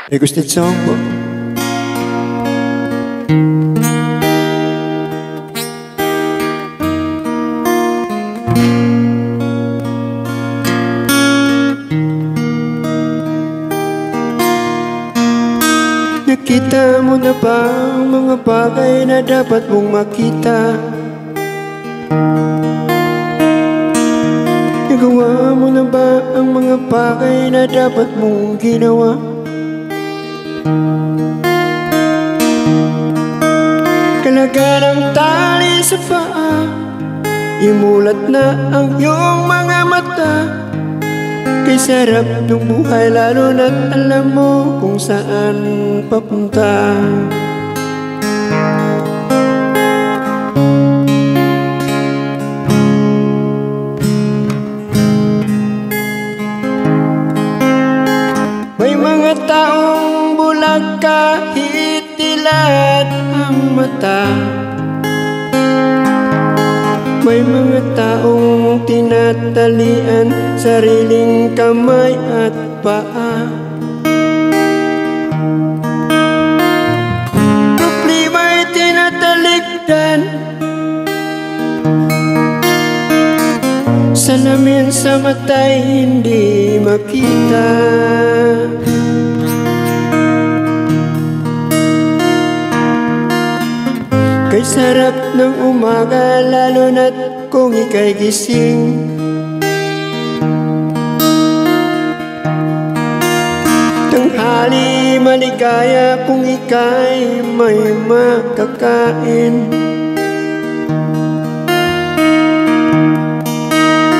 Requested song po. Nakita mo na ba ang mga bagay na dapat mong makita? Nagawa mo na ba ang mga bagay na dapat mong ginawa? Kalaga ng tali sa paa, imulat na ang iyong mga mata. Kay sarap ng buhay lalo na't alam mo kung saan papunta. May mga taong bulag kahit dilat ang mata. May mga taong tinatalian sariling kamay at paa. Problema'y tinatalikdan, salamin sa mata'y hindi makita. Kay sarap ng umaga lalo na't kung ika'y gising. Tanghali maligaya kung ika'y may makakain.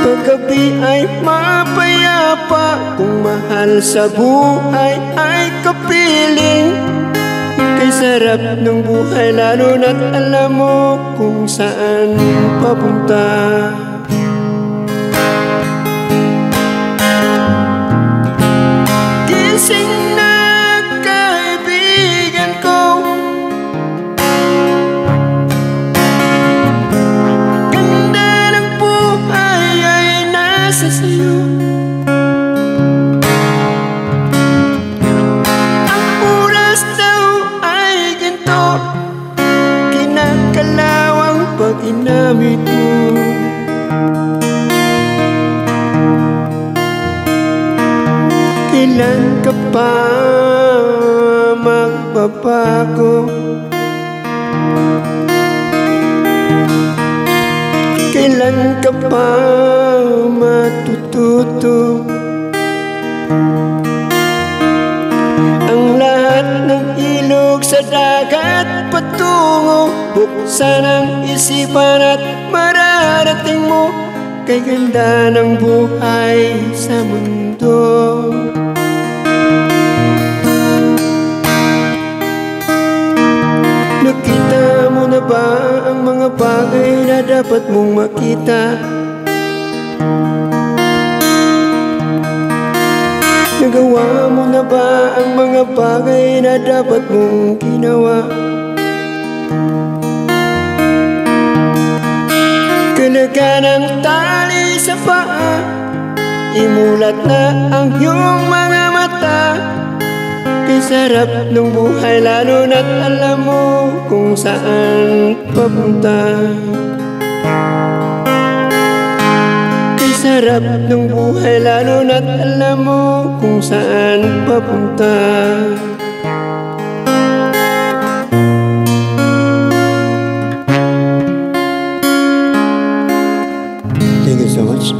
Paggabi ay mapayapa kung mahal sa buhay ay kapiling. Kay sarap ng buhay lalo na't alam mo kung saan papunta. Gising na kaibigan ko, ganda ng buhay ay nasa sayo. Kinakalawang pag inamit mo. Kailan ka pa magbabago? Kailan ka pa matututo? Ang lahat ng ilog sa dagat patungo, buksan ang isipan at mararating mo. Kay ganda ng buhay sa mundo. Nakita mo na ba ang mga bagay na dapat mong makita? Nagawa mo na ba ang mga bagay na dapat mong ginawa? Kalaga ng tali sa paa, imulat na ang iyong mga mata. Kay sarap ng buhay lalo na't alam mo kung saan papunta. Sarap ng buhay lalo na't alam mo kung saan papunta. Thank you so much.